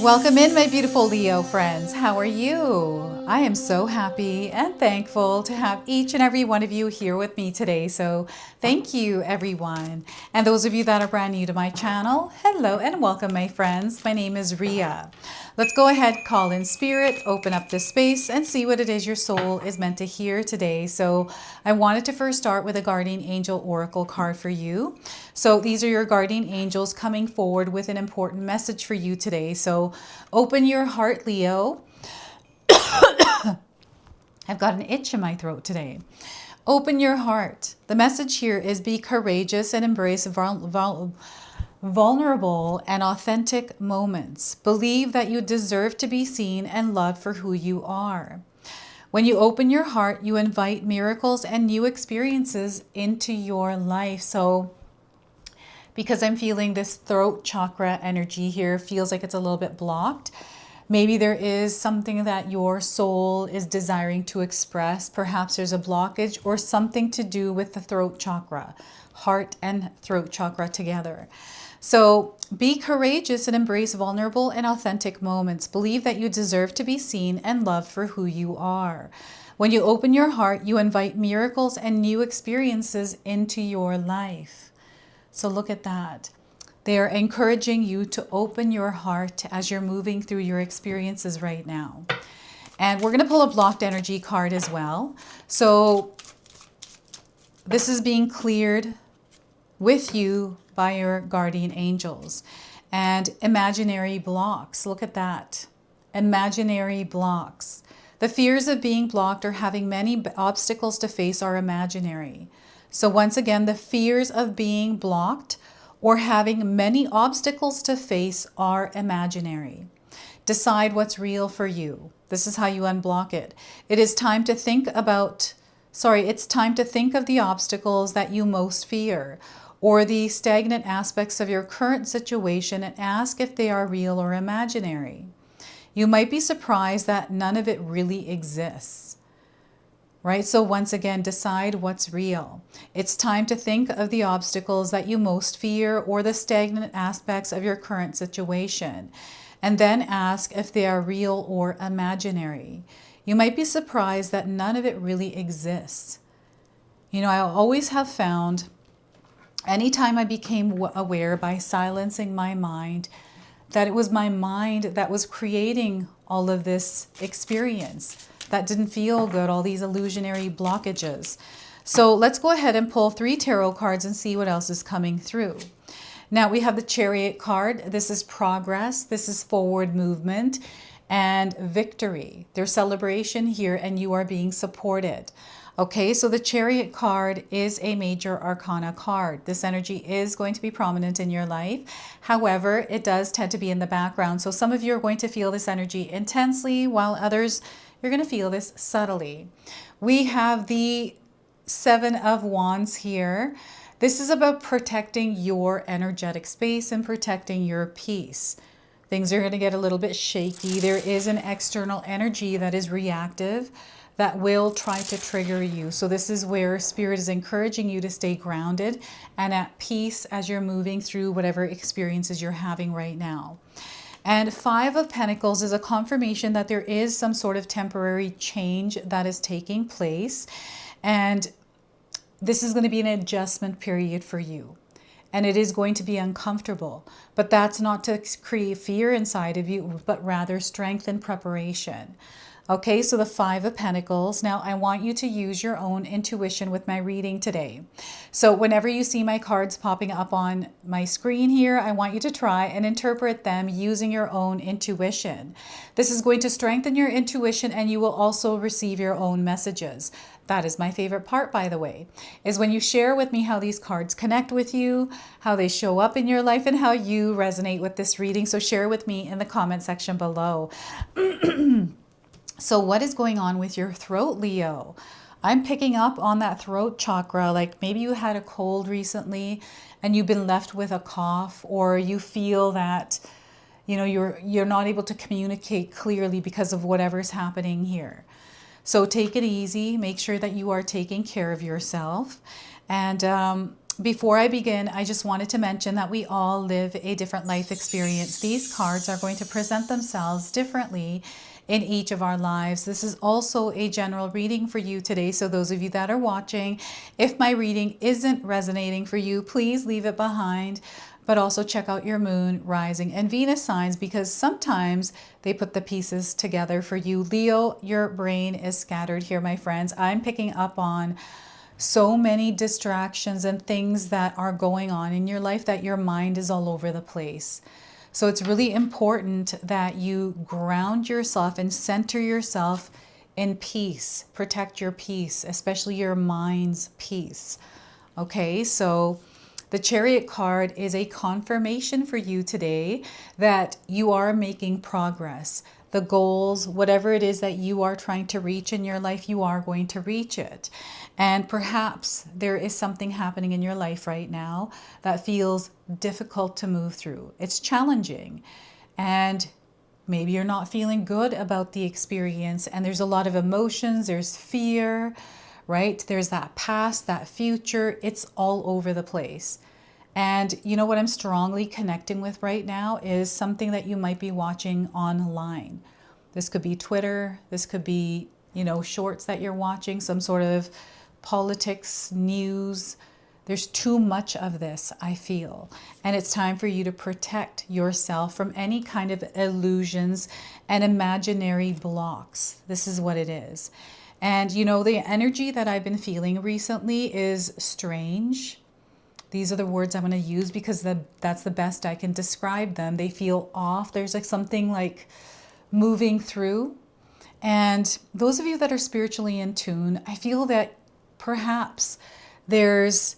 Welcome in, my beautiful Leo friends. How are you? I am so happy and thankful to have each and every one of you here with me today. So thank you, everyone. And those of you that are brand new to my channel, hello and welcome, my friends. My name is Ria. Let's go ahead, call in spirit, open up this space and see what it is your soul is meant to hear today. So I wanted to first start with a guardian angel oracle card for you. So these are your guardian angels coming forward with an important message for you today. So open your heart, Leo. I've got an itch in my throat today. Open your heart. The message here is be courageous and embrace vulnerable and authentic moments. Believe that you deserve to be seen and loved for who you are. When you open your heart, you invite miracles and new experiences into your life. So because I'm feeling this throat chakra energy here, feels like it's a little bit blocked. Maybe there is something that your soul is desiring to express. Perhaps there's a blockage or something to do with the throat chakra, heart and throat chakra together. So be courageous and embrace vulnerable and authentic moments. Believe that you deserve to be seen and loved for who you are. When you open your heart, you invite miracles and new experiences into your life. So look at that. They are encouraging you to open your heart as you're moving through your experiences right now. And we're going to pull a blocked energy card as well. So this is being cleared with you by your guardian angels. And imaginary blocks. Look at that. Imaginary blocks. The fears of being blocked or having many obstacles to face are imaginary. So once again, the fears of being blocked or having many obstacles to face are imaginary. Decide what's real for you. This is how you unblock it. It's time to think of the obstacles that you most fear or the stagnant aspects of your current situation and ask if they are real or imaginary. You might be surprised that none of it really exists. Right? So once again, decide what's real. It's time to think of the obstacles that you most fear or the stagnant aspects of your current situation, and then ask if they are real or imaginary. You might be surprised that none of it really exists. You know, I always have found, anytime I became aware by silencing my mind, that it was my mind that was creating all of this experience that didn't feel good, all these illusionary blockages. So let's go ahead and pull 3 tarot cards and see what else is coming through. Now we have the Chariot card. This is progress. This is forward movement and victory. There's celebration here and you are being supported. Okay, so the Chariot card is a major arcana card. This energy is going to be prominent in your life. However, it does tend to be in the background. So some of you are going to feel this energy intensely, while others, you're going to feel this subtly. We have the 7 of Wands here. This is about protecting your energetic space and protecting your peace. Things are going to get a little bit shaky. There is an external energy that is reactive that will try to trigger you. So this is where Spirit is encouraging you to stay grounded and at peace as you're moving through whatever experiences you're having right now. And 5 of Pentacles is a confirmation that there is some sort of temporary change that is taking place. And this is going to be an adjustment period for you. And it is going to be uncomfortable. But that's not to create fear inside of you, but rather strength and preparation. Okay, so the 5 of Pentacles. Now, I want you to use your own intuition with my reading today. So whenever you see my cards popping up on my screen here, I want you to try and interpret them using your own intuition. This is going to strengthen your intuition and you will also receive your own messages. That is my favorite part, by the way, is when you share with me how these cards connect with you, how they show up in your life, and how you resonate with this reading. So share with me in the comment section below. So what is going on with your throat, Leo? I'm picking up on that throat chakra. Like maybe you had a cold recently and you've been left with a cough, or you feel that, you know, you're not able to communicate clearly because of whatever's happening here. So take it easy. Make sure that you are taking care of yourself. And Before I begin, I just wanted to mention that we all live a different life experience. These cards are going to present themselves differently in each of our lives. This is also a general reading for you today. So those of you that are watching, if my reading isn't resonating for you, please leave it behind. But also check out your moon, rising, and Venus signs, because sometimes they put the pieces together for you. Leo, your brain is scattered here, my friends. I'm picking up on so many distractions and things that are going on in your life that your mind is all over the place. So it's really important that you ground yourself and center yourself in peace. Protect your peace, especially your mind's peace. Okay, so the Chariot card is a confirmation for you today that you are making progress. The goals, whatever it is that you are trying to reach in your life, you are going to reach it. And perhaps there is something happening in your life right now that feels difficult to move through. It's challenging. And maybe you're not feeling good about the experience. And there's a lot of emotions. There's fear, right? There's that past, that future. It's all over the place. And you know what I'm strongly connecting with right now is something that you might be watching online. This could be Twitter. This could be, shorts that you're watching, some sort of politics, news. There's too much of this, I feel. And it's time for you to protect yourself from any kind of illusions and imaginary blocks. This is what it is. And the energy that I've been feeling recently is strange. These are the words I'm going to use because that's the best I can describe them. They feel off. There's like something like moving through. And those of you that are spiritually in tune, I feel that perhaps there's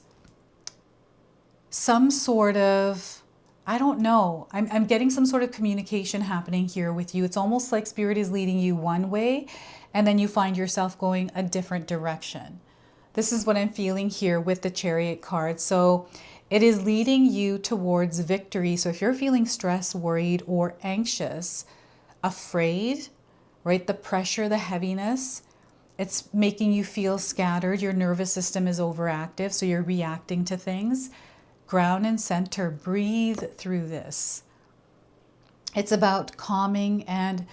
some sort of, I don't know, I'm getting some sort of communication happening here with you. It's almost like Spirit is leading you one way and then you find yourself going a different direction. This is what I'm feeling here with the Chariot card. So it is leading you towards victory. So if you're feeling stressed, worried, or anxious, afraid, right? The pressure, the heaviness, it's making you feel scattered. Your nervous system is overactive, so you're reacting to things. Ground and center, breathe through this. It's about calming and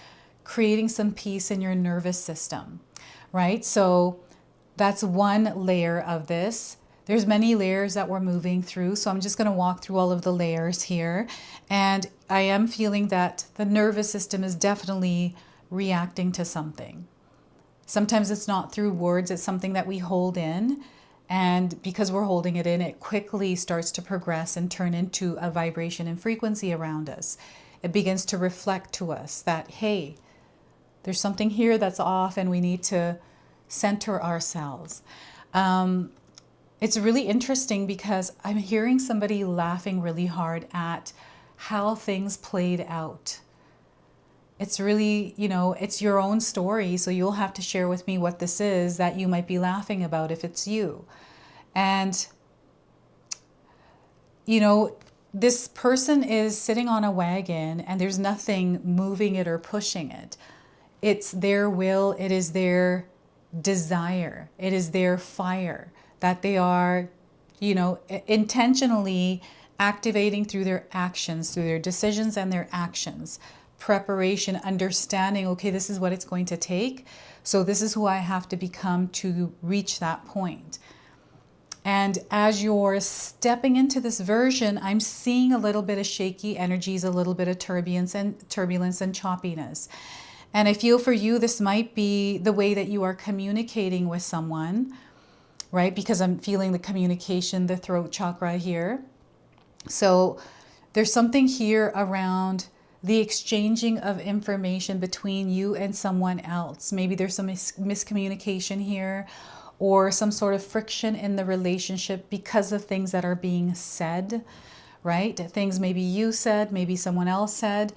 creating some peace in your nervous system, right? So that's one layer of this. There's many layers that we're moving through, so I'm just going to walk through all of the layers here. And I am feeling that the nervous system is definitely reacting to something. Sometimes it's not through words, it's something that we hold in. And because we're holding it in, it quickly starts to progress and turn into a vibration and frequency around us. It begins to reflect to us that, hey, there's something here that's off and we need to center ourselves. It's really interesting because I'm hearing somebody laughing really hard at how things played out. It's really, it's your own story. So you'll have to share with me what this is that you might be laughing about if it's you. And, this person is sitting on a wagon and there's nothing moving it or pushing it. It's their will. It is their desire. It is their fire that they are, intentionally activating through their actions, through their decisions and their actions. Preparation, understanding, okay, this is what it's going to take. So this is who I have to become to reach that point. And as you're stepping into this version, I'm seeing a little bit of shaky energies, a little bit of turbulence and choppiness. And I feel for you, this might be the way that you are communicating with someone, right? Because I'm feeling the communication, the throat chakra here. So there's something here around the exchanging of information between you and someone else. Maybe there's some miscommunication here or some sort of friction in the relationship because of things that are being said, right? Things maybe you said, maybe someone else said,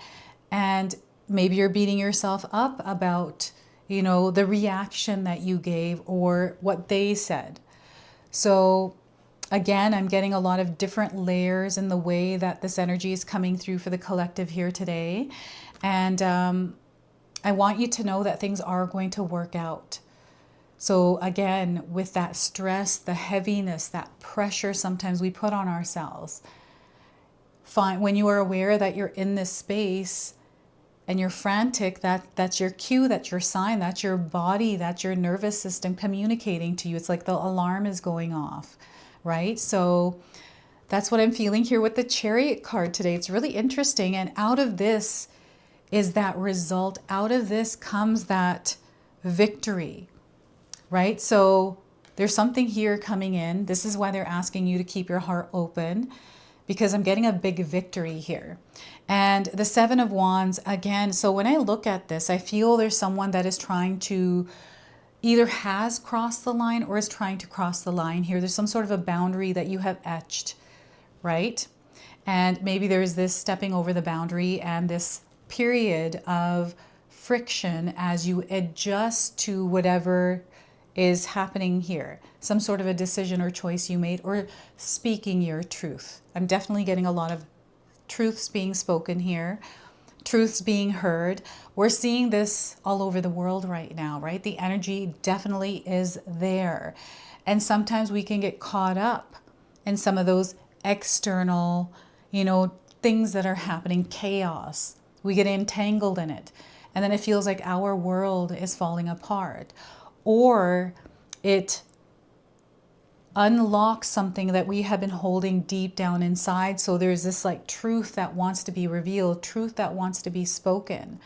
and maybe you're beating yourself up about, the reaction that you gave or what they said. So again, I'm getting a lot of different layers in the way that this energy is coming through for the collective here today. And I want you to know that things are going to work out. So again, with that stress, the heaviness, that pressure sometimes we put on ourselves, when you are aware that you're in this space and you're frantic, that's your cue, that's your sign, that's your body, that's your nervous system communicating to you. It's like the alarm is going off, right? So that's what I'm feeling here with the Chariot card today. It's really interesting. And out of this is that result. Out of this comes that victory, right? So there's something here coming in. This is why they're asking you to keep your heart open, because I'm getting a big victory here. And the Seven of Wands, again, so when I look at this, I feel there's someone that is trying to either has crossed the line or is trying to cross the line here. There's some sort of a boundary that you have etched, right? And maybe there's this stepping over the boundary and this period of friction as you adjust to whatever is happening here. Some sort of a decision or choice you made, or speaking your truth. I'm definitely getting a lot of truths being spoken here, truths being heard. We're seeing this all over the world right now, right? The energy definitely is there. And sometimes we can get caught up in some of those external, things that are happening, chaos. We get entangled in it. And then it feels like our world is falling apart. Or it unlocks something that we have been holding deep down inside. So there's this like truth that wants to be revealed, truth that wants to be spoken,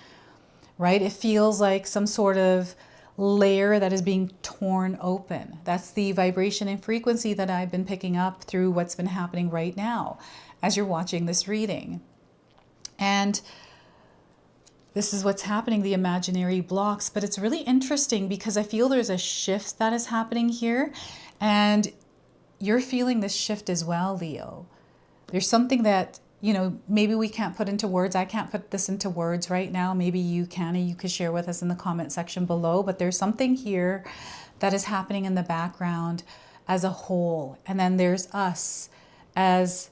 right? It feels like some sort of layer that is being torn open. That's the vibration and frequency that I've been picking up through what's been happening right now as you're watching this reading. And this is what's happening, the imaginary blocks. But it's really interesting because I feel there's a shift that is happening here. And you're feeling this shift as well, Leo. There's something that, maybe we can't put into words. I can't put this into words right now. Maybe you can, and you could share with us in the comment section below. But there's something here that is happening in the background as a whole. And then there's us as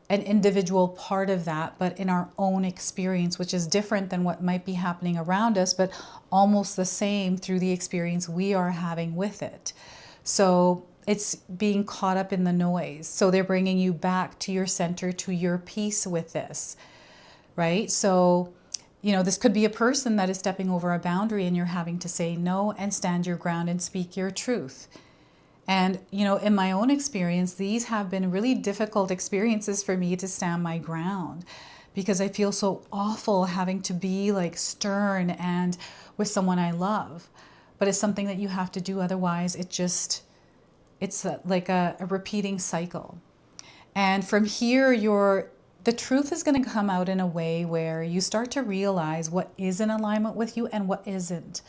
an individual part of that, but in our own experience, which is different than what might be happening around us, but almost the same through the experience we are having with it. So it's being caught up in the noise. So they're bringing you back to your center, to your peace with this, right? So, this could be a person that is stepping over a boundary and you're having to say no and stand your ground and speak your truth. And, in my own experience, these have been really difficult experiences for me to stand my ground, because I feel so awful having to be like stern and with someone I love. But it's something that you have to do. Otherwise, it's like a repeating cycle. And from here, the truth is going to come out in a way where you start to realize what is in alignment with you and what isn't.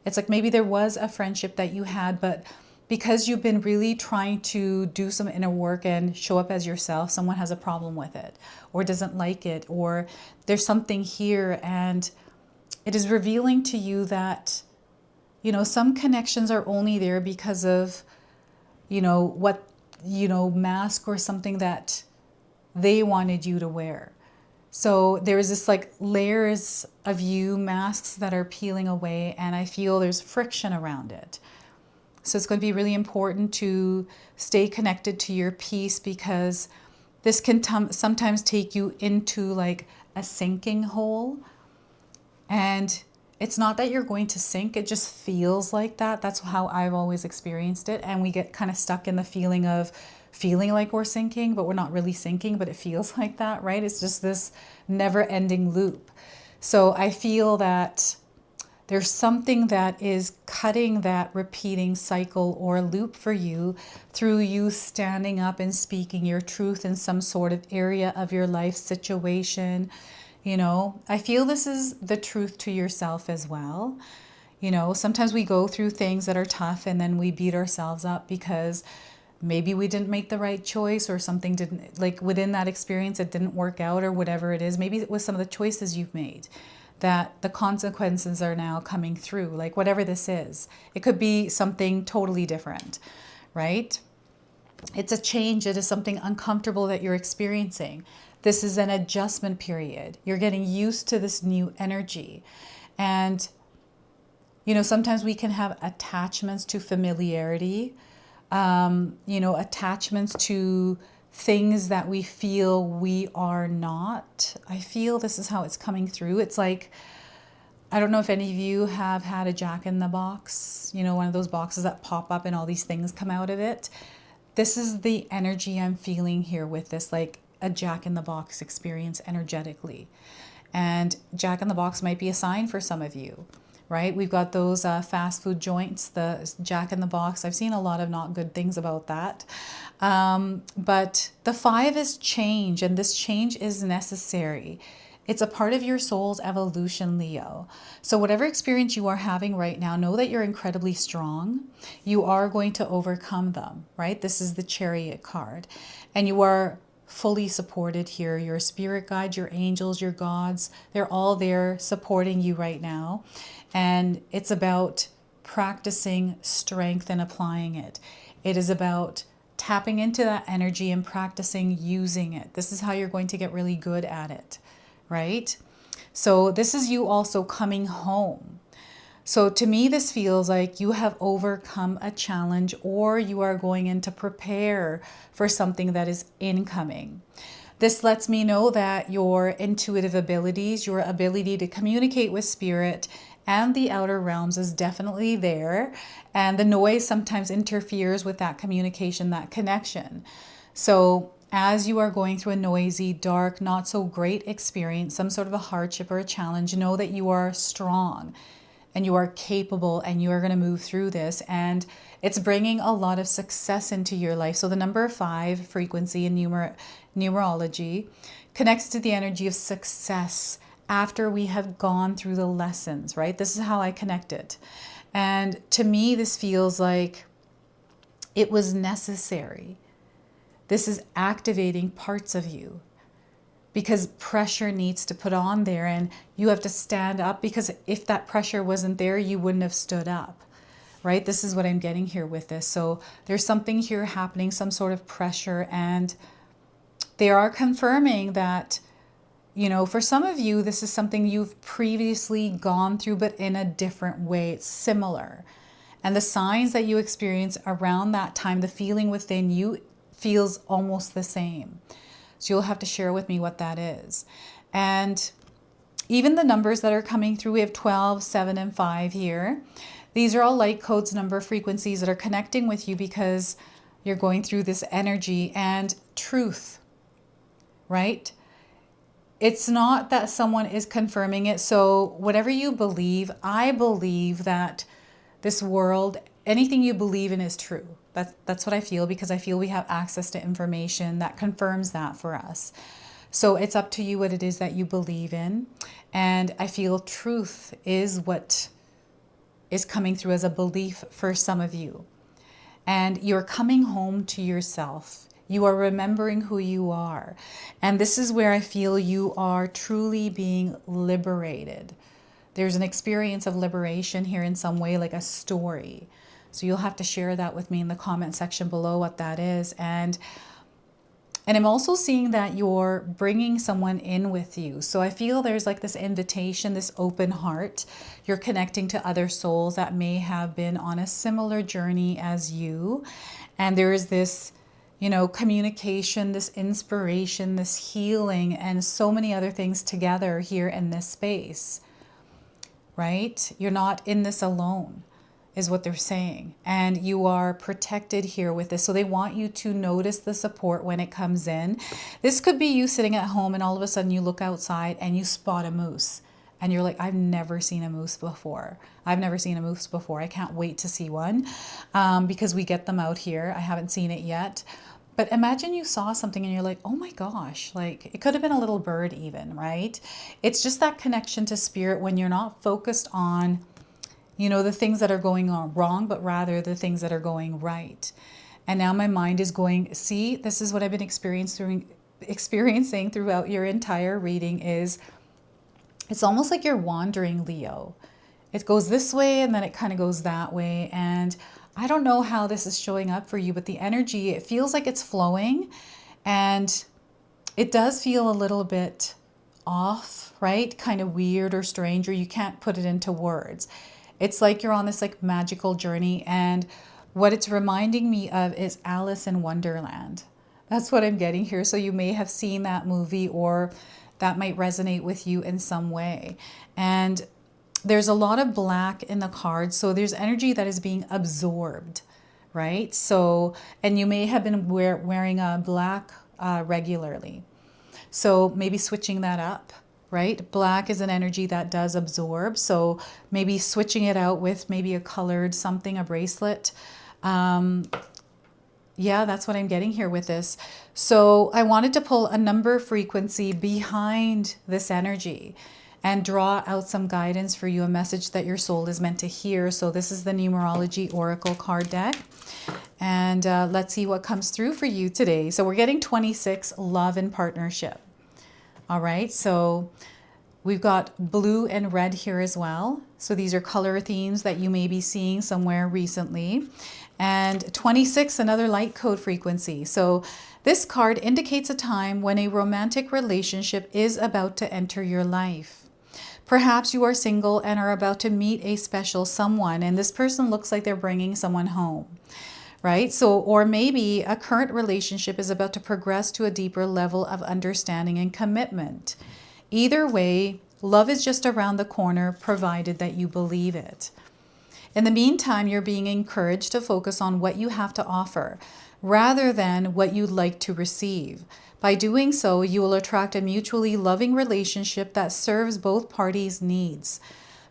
It's like maybe there was a friendship that you had, but because you've been really trying to do some inner work and show up as yourself, someone has a problem with it or doesn't like it, or there's something here, and it is revealing to you that, some connections are only there because of, what, mask or something that they wanted you to wear. So there's this like layers of you, masks that are peeling away, and I feel there's friction around it. So it's going to be really important to stay connected to your peace, because this can sometimes take you into like a sinking hole. And it's not that you're going to sink, it just feels like that. That's how I've always experienced it. And we get kind of stuck in the feeling of feeling like we're sinking, but we're not really sinking, but it feels like that, right? It's just this never-ending loop. So I feel that there's something that is cutting that repeating cycle or loop for you through you standing up and speaking your truth in some sort of area of your life situation. I feel this is the truth to yourself as well. Sometimes we go through things that are tough and then we beat ourselves up because maybe we didn't make the right choice, or something didn't, like within that experience, it didn't work out, or whatever it is. Maybe it was some of the choices you've made that the consequences are now coming through, like whatever this is. It could be something totally different, right? It's a change. It is something uncomfortable that you're experiencing. This is an adjustment period. You're getting used to this new energy. And Sometimes we can have attachments to familiarity, attachments to things that we feel we are not. I feel this is how it's coming through. It's like, I don't know if any of you have had a Jack-in-the-Box, one of those boxes that pop up and all these things come out of it. This is the energy I'm feeling here with this, like a Jack-in-the-Box experience energetically. And Jack-in-the-Box might be a sign for some of you, right? We've got those fast food joints, the Jack-in-the-Box. I've seen a lot of not good things about that. But the 5 is change, and this change is necessary. It's a part of your soul's evolution, Leo. So whatever experience you are having right now, know that you're incredibly strong. You are going to overcome them, right? This is the Chariot card. And you are fully supported here. Your spirit guides, your angels, your gods, they're all there supporting you right now. And it's about practicing strength and applying it. It is about tapping into that energy and practicing using it. This is how you're going to get really good at it. Right? So this is you also coming home. So to me, this feels like you have overcome a challenge, or you are going in to prepare for something that is incoming. This lets me know that your intuitive abilities, your ability to communicate with spirit and the outer realms is definitely there. And the noise sometimes interferes with that communication, that connection. So as you are going through a noisy, dark, not so great experience, some sort of a hardship or a challenge, know that you are strong and you are capable and you are going to move through this. And it's bringing a lot of success into your life. So the number 5 frequency in numerology connects to the energy of success after we have gone through the lessons, right? This is how I connect it. And to me, this feels like it was necessary. This is activating parts of you because pressure needs to put on there, and you have to stand up, because if that pressure wasn't there, you wouldn't have stood up, right? This is what I'm getting here with this. So there's something here happening, some sort of pressure, and they are confirming that, for some of you, this is something you've previously gone through, but in a different way. It's similar. And the signs that you experience around that time, the feeling within you feels almost the same. So you'll have to share with me what that is. And even the numbers that are coming through, we have 12, 7, and 5 here. These are all light codes, number frequencies that are connecting with you because you're going through this energy and truth, right? It's not that someone is confirming it. So whatever you believe, I believe that this world, anything you believe in is true. That's what I feel, because I feel we have access to information that confirms that for us. So it's up to you what it is that you believe in. And I feel truth is what is coming through as a belief for some of you. And you're coming home to yourself. You are remembering who you are. And this is where I feel you are truly being liberated. There's an experience of liberation here in some way, like a story. So you'll have to share that with me in the comment section below what that is. And I'm also seeing that you're bringing someone in with you. So I feel there's like this invitation, this open heart. You're connecting to other souls that may have been on a similar journey as you. And there is this, communication, this inspiration, this healing, and so many other things together here in this space, right? You're not in this alone, is what they're saying. And you are protected here with this. So they want you to notice the support when it comes in. This could be you sitting at home and all of a sudden you look outside and you spot a moose. And you're like, I've never seen a moose before. I've never seen a moose before. I can't wait to see one because we get them out here. I haven't seen it yet. But imagine you saw something and you're like, oh my gosh, like it could have been a little bird even, right? It's just that connection to spirit when you're not focused on the things that are going on wrong, but rather the things that are going right. And now my mind is going, see, this is what I've been experiencing throughout your entire reading is it's almost like you're wandering, Leo. It goes this way and then it kind of goes that way. And I don't know how this is showing up for you, but the energy, it feels like it's flowing and it does feel a little bit off, right? Kind of weird or strange, or you can't put it into words. It's like you're on this like magical journey, and what it's reminding me of is Alice in Wonderland. That's what I'm getting here. So you may have seen that movie, or that might resonate with you in some way. And there's a lot of black in the cards. So there's energy that is being absorbed, right? So, and you may have been wearing a black regularly. So maybe switching that up, right? Black is an energy that does absorb. So maybe switching it out with maybe a colored something, a bracelet. Yeah, that's what I'm getting here with this. So I wanted to pull a number frequency behind this energy and draw out some guidance for you, a message that your soul is meant to hear. So this is the Numerology Oracle card deck. And let's see what comes through for you today. So we're getting 26, love and partnership. All right, so we've got blue and red here as well. So these are color themes that you may be seeing somewhere recently. And 26, another light code frequency. So this card indicates a time when a romantic relationship is about to enter your life. Perhaps you are single and are about to meet a special someone, and this person looks like they're bringing someone home, right? So, or maybe a current relationship is about to progress to a deeper level of understanding and commitment. Either way, love is just around the corner, provided that you believe it. In the meantime, you're being encouraged to focus on what you have to offer rather than what you'd like to receive. By doing so, you will attract a mutually loving relationship that serves both parties' needs.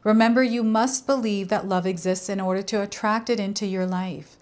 Remember, you must believe that love exists in order to attract it into your life.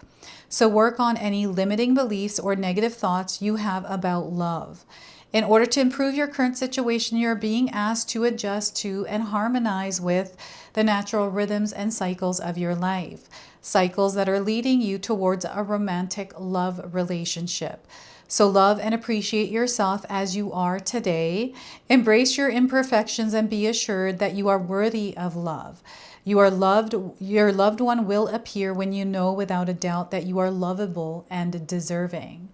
So work on any limiting beliefs or negative thoughts you have about love. In order to improve your current situation, you're being asked to adjust to and harmonize with the natural rhythms and cycles of your life. Cycles that are leading you towards a romantic love relationship. So love and appreciate yourself as you are today. Embrace your imperfections and be assured that you are worthy of love. You are loved. Your loved one will appear when you know without a doubt that you are lovable and deserving.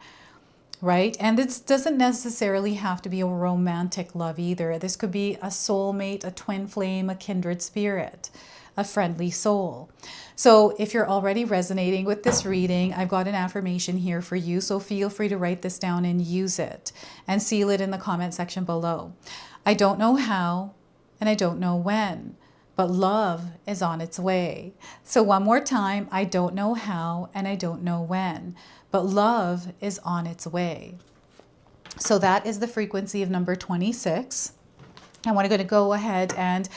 Right? And this doesn't necessarily have to be a romantic love either. This could be a soulmate, a twin flame, a kindred spirit, a friendly soul. So if you're already resonating with this reading, I've got an affirmation here for you. So feel free to write this down and use it and seal it in the comment section below. I don't know how and I don't know when, but love is on its way. So one more time, I don't know how and I don't know when, but love is on its way. So that is the frequency of number 26. I want to go ahead and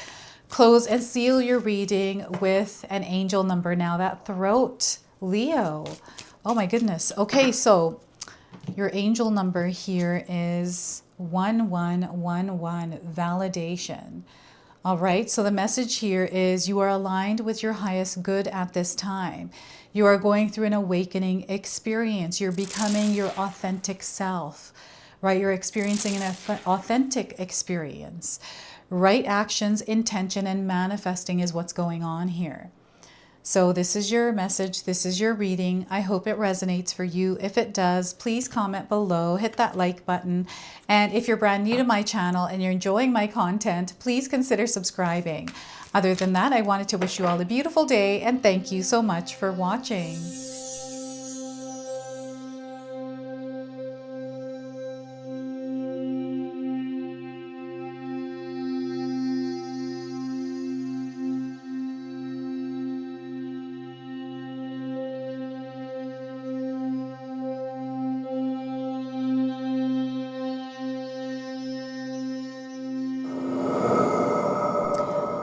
close and seal your reading with an angel number now. That throat, Leo. Oh my goodness. Okay, so your angel number here is 1111, validation. All right, so the message here is you are aligned with your highest good at this time. You are going through an awakening experience. You're becoming your authentic self, right? You're experiencing an authentic experience. Right actions, intention, and manifesting is what's going on here. So this is your message. This is your reading. I hope it resonates for you. If it does, please comment below, hit that like button. And if you're brand new to my channel and you're enjoying my content, please consider subscribing. Other than that, I wanted to wish you all a beautiful day and thank you so much for watching.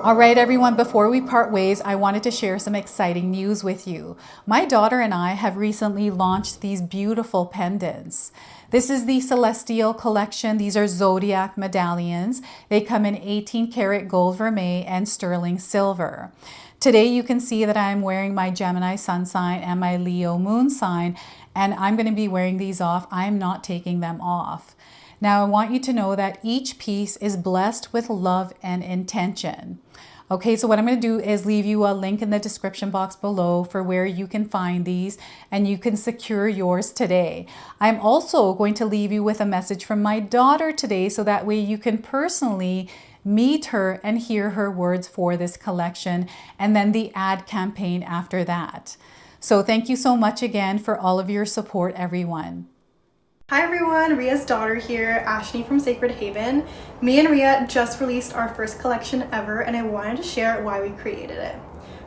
All right, everyone, before we part ways, I wanted to share some exciting news with you. My daughter and I have recently launched these beautiful pendants. This is the Celestial Collection. These are zodiac medallions. They come in 18 karat gold vermeil and sterling silver. Today you can see that I'm wearing my Gemini sun sign and my Leo moon sign, and I'm going to be wearing these off. I'm not taking them off. Now, I want you to know that each piece is blessed with love and intention. Okay, so what I'm going to do is leave you a link in the description box below for where you can find these and you can secure yours today. I'm also going to leave you with a message from my daughter today so that way you can personally meet her and hear her words for this collection, and then the ad campaign after that. So thank you so much again for all of your support, everyone. Hi everyone, Ria's daughter here, Ashley from Sacred Haven. Me and Ria just released our first collection ever, and I wanted to share why we created it.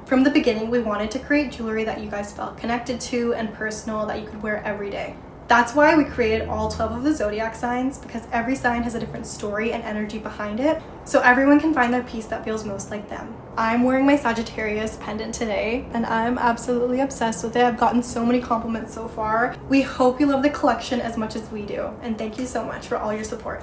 From the beginning, we wanted to create jewelry that you guys felt connected to and personal, that you could wear every day. That's why we created all 12 of the zodiac signs, because every sign has a different story and energy behind it, so everyone can find their piece that feels most like them. I'm wearing my Sagittarius pendant today, and I'm absolutely obsessed with it. I've gotten so many compliments so far. We hope you love the collection as much as we do, and thank you so much for all your support.